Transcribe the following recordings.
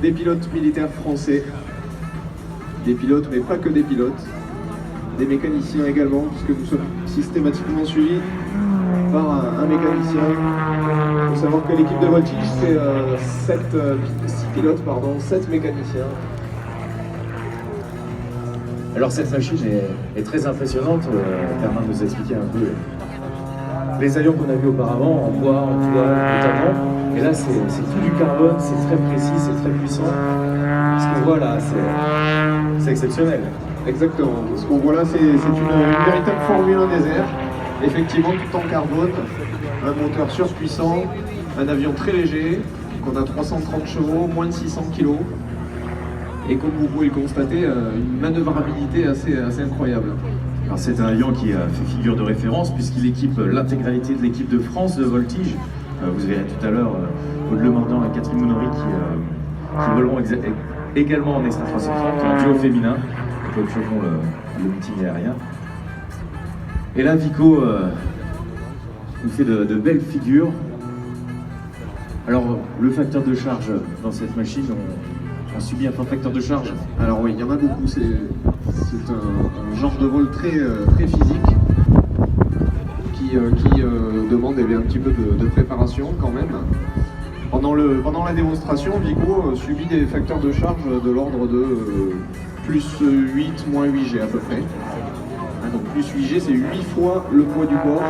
des pilotes militaires français, des pilotes, mais pas que des pilotes, des mécaniciens également, puisque nous sommes systématiquement suivis par un mécanicien. Il faut savoir que l'équipe de Voltige, c'est 7 mécaniciens. Alors cette machine est très impressionnante. Bernard nous a expliqué un peu les avions qu'on a vus auparavant, en bois, en toile notamment. Et là c'est tout du carbone, c'est très précis, c'est très puissant. Ce qu'on voit là, c'est exceptionnel. Exactement. Ce qu'on voit là, c'est une véritable Formule 1 des airs. Effectivement, tout en carbone, un moteur surpuissant, un avion très léger, qu'on a 330 chevaux, moins de 600 kg. Et comme vous pouvez le constater, une manœuvrabilité assez incroyable. Alors c'est un avion qui a fait figure de référence puisqu'il équipe l'intégralité de l'équipe de France de Voltige. Vous verrez tout à l'heure Aude Le Mordant et Catherine Monory qui voleront également en Extra 330, en duo féminin. Comme chevron le meeting aérien. Et là, Vico nous fait de belles figures. Alors, le facteur de charge dans cette machine, on subit un fort facteur de charge. Alors oui, il y en a beaucoup. C'est un genre de vol très physique qui demande un petit peu de préparation quand même. Pendant la démonstration, Vico subit des facteurs de charge de l'ordre de plus 8, moins 8G à peu près. Donc plus 8G, c'est 8 fois le poids du corps.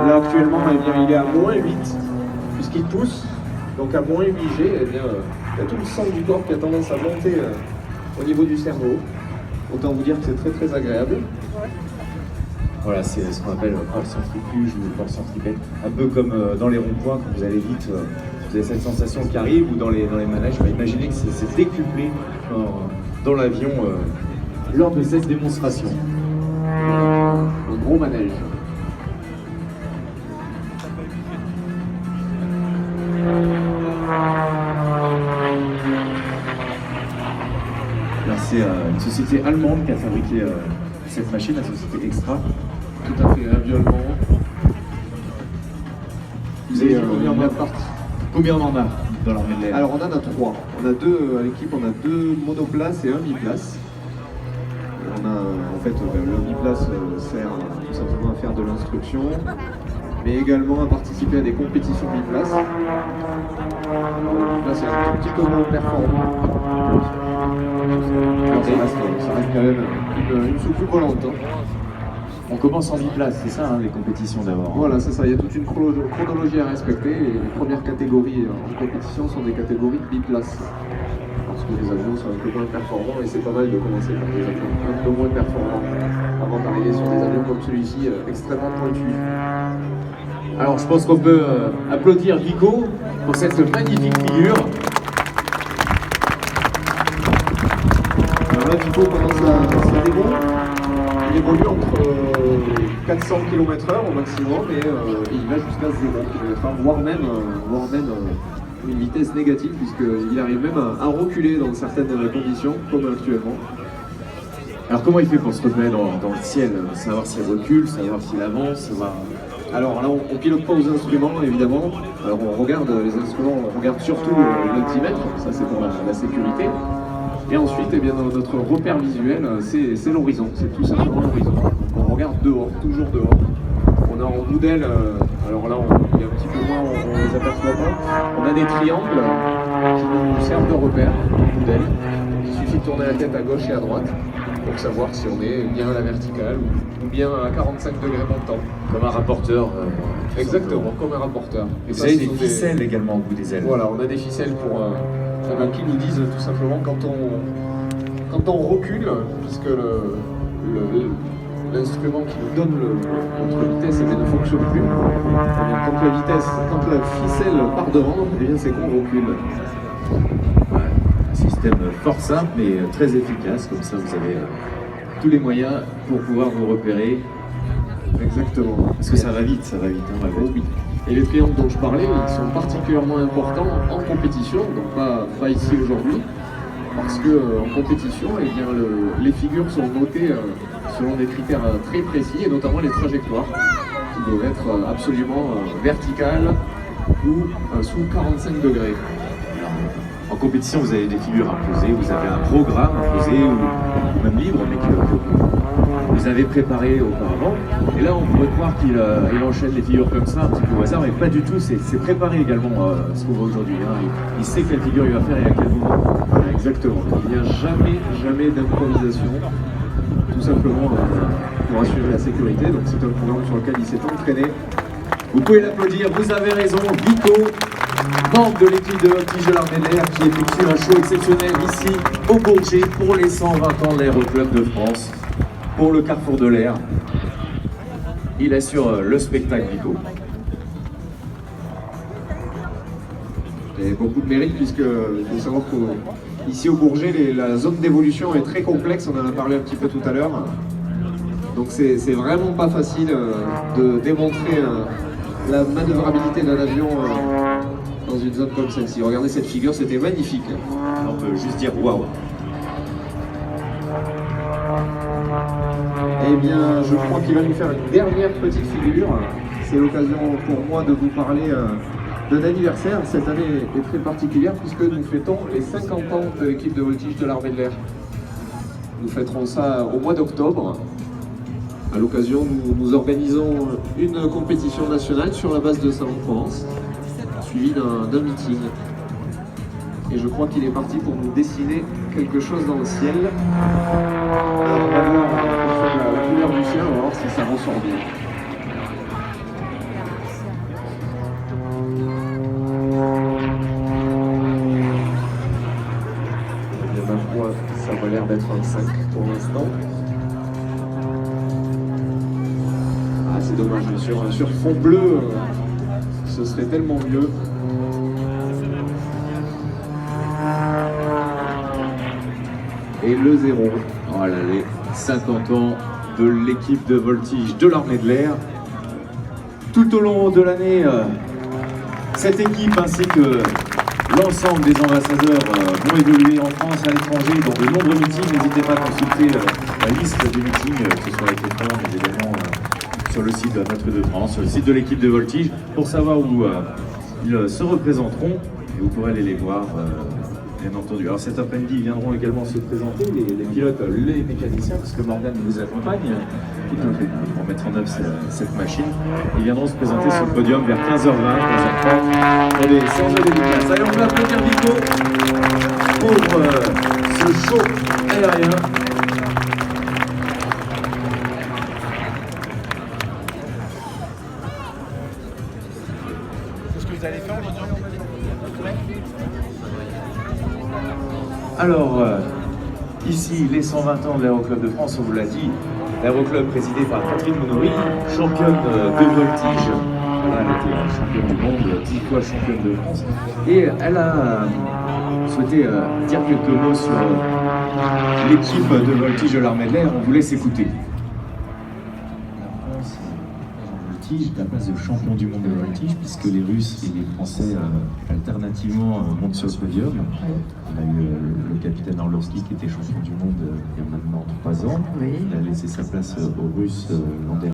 Là actuellement, il est à moins 8, puisqu'il pousse. Donc à moins 8G, il y a tout le sang du corps qui a tendance à monter au niveau du cerveau. Autant vous dire que c'est très agréable. Voilà, c'est ce qu'on appelle port centrifuge ou port centripète. Un peu comme dans les ronds-points, quand vous allez vite, vous avez cette sensation qui arrive, ou dans les manèges. Imaginez que c'est décuplé dans l'avion lors de cette démonstration. Un gros manège. C'est une société allemande qui a fabriqué cette machine, la société Extra. Tout à fait, violemment. Vous avez combien on en a dans l'armée de l'air? Alors on en a 3. On a deux à l'équipe, on a 2 monoplaces et un biplace. On a en fait le biplace sert tout simplement à faire de l'instruction, mais également à participer à des compétitions biplace. Le biplace est un tout petit peu moins performant. Alors, ça reste quand même une soucoupe volante. On commence en biplace, c'est ça, les compétitions d'abord. Voilà, c'est ça. Il y a toute une chronologie à respecter. Et les premières catégories en compétition sont des catégories de biplace. Parce que les avions sont un peu moins performants et c'est pas mal de commencer par des avions un peu moins performants avant d'arriver sur des avions comme celui-ci extrêmement pointus. Alors je pense qu'on peut applaudir Vico pour cette magnifique figure. Alors là, Vico commence à dérouler. Il évolue entre 400 km/h au maximum et il va jusqu'à 0 km/h, voire même une vitesse négative, puisqu'il arrive même à reculer dans certaines conditions, comme actuellement. Alors comment il fait pour se repérer dans le ciel? Savoir s'il recule, savoir s'il avance, savoir... Alors là, on ne pilote pas aux instruments, évidemment. Alors on regarde les instruments, on regarde surtout l'altimètre, ça c'est pour la sécurité. Et ensuite, eh bien, notre repère visuel, c'est l'horizon, c'est tout simplement l'horizon. On regarde dehors, toujours dehors. On a en bout d'aile, alors là, il y a un petit peu moins, on les aperçoit pas. On a des triangles qui nous servent de repère en bout d'aile. Il suffit de tourner la tête à gauche et à droite pour savoir si on est bien à la verticale ou bien à 45 degrés montant. Comme un rapporteur. Exactement, comme un rapporteur. Et vous avez des ficelles également au bout des ailes. Voilà, on a des ficelles qui nous disent tout simplement quand on recule, puisque l'instrument qui nous donne notre vitesse ne fonctionne plus. Quand la ficelle part devant, eh bien c'est qu'on recule. Ouais, un système fort simple mais très efficace, comme ça vous avez tous les moyens pour pouvoir vous repérer. Exactement. Parce que ça va vite, hein, oui. Et les triangles dont je parlais, ils sont particulièrement importants en compétition, donc pas ici aujourd'hui, parce qu'en compétition, eh bien, les figures sont notées selon des critères très précis, et notamment les trajectoires, qui doivent être absolument verticales ou sous 45 degrés. Alors, en En compétition, vous avez des figures imposées, vous avez un programme imposé ou même libre, mais que vous avez préparé auparavant. Et là, on pourrait croire qu'il enchaîne les figures comme ça, un petit peu au hasard, mais pas du tout. C'est préparé également ce qu'on voit aujourd'hui. Hein. Il sait quelle figure il va faire et à quel moment. Voilà, exactement. Il n'y a jamais d'improvisation, tout simplement pour assurer la sécurité. Donc c'est un programme sur lequel il s'est entraîné. Vous pouvez l'applaudir, vous avez raison, Vico, membre de l'équipe de voltige de l'Armée de l'air, qui effectue un show exceptionnel ici au Bourget pour les 120 ans de l'Aéroclub de France, pour le Carrefour de l'air. Il assure le spectacle, Vico. Et beaucoup de mérite puisque il faut savoir qu'ici au Bourget, la zone d'évolution est très complexe, on en a parlé un petit peu tout à l'heure. Donc c'est vraiment pas facile de démontrer la manœuvrabilité d'un avion dans une zone comme celle-ci. Regardez cette figure, c'était magnifique. On peut juste dire waouh. Eh bien, je crois qu'il va nous faire une dernière petite figure. C'est l'occasion pour moi de vous parler d'un anniversaire. Cette année est très particulière puisque nous fêtons les 50 ans de l'équipe de voltige de l'Armée de l'air. Nous fêterons ça au mois d'octobre. À l'occasion, nous organisons une compétition nationale sur la base de Salon-de-Provence, suivie d'un meeting. Et je crois qu'il est parti pour nous dessiner quelque chose dans le ciel. Alors, on va voir la couleur du ciel, on va voir si ça ressort bien. Et ma foi, ça va l'air d'être un 5 pour l'instant. Ah, c'est dommage, sur fond bleu, ce serait tellement mieux. Et le 0. Voilà, les 50 ans de l'équipe de voltige de l'Armée de l'air. Tout au long de l'année, cette équipe ainsi que l'ensemble des ambassadeurs vont évoluer en France, à l'étranger, dans de nombreux meetings. N'hésitez pas à consulter la liste des meetings, que ce soit avec l'écran, mais également sur le site de Notre de France, sur le site de l'équipe de voltige, pour savoir où ils se représenteront. Et vous pourrez aller les voir. Bien entendu. Alors cet après-midi, ils viendront également se présenter, les pilotes, les mécaniciens, parce que Morgane nous accompagne pour mettre en œuvre cette machine. Ils viendront se présenter sur le podium vers 15h20, 15h30 pour des séances de dédicace. Allez, on peut applaudir Vico pour ce show aérien. Qu'est-ce que vous allez faire aujourd'hui? Alors, ici, les 120 ans de l'Aéroclub de France, on vous l'a dit, l'Aéroclub présidé par Catherine Monory, championne de voltige. Voilà, elle était championne du monde, 10 fois championne de France. Et elle a souhaité dire quelques mots sur l'équipe de voltige de l'Armée de l'air. On vous laisse écouter. Voltige, la place de champion du monde de voltige, puisque les Russes et les Français alternativement montent sur le podium. On a eu le capitaine Orlovski qui était champion du monde il y a maintenant 3 ans. Il a laissé sa place aux Russes l'an dernier.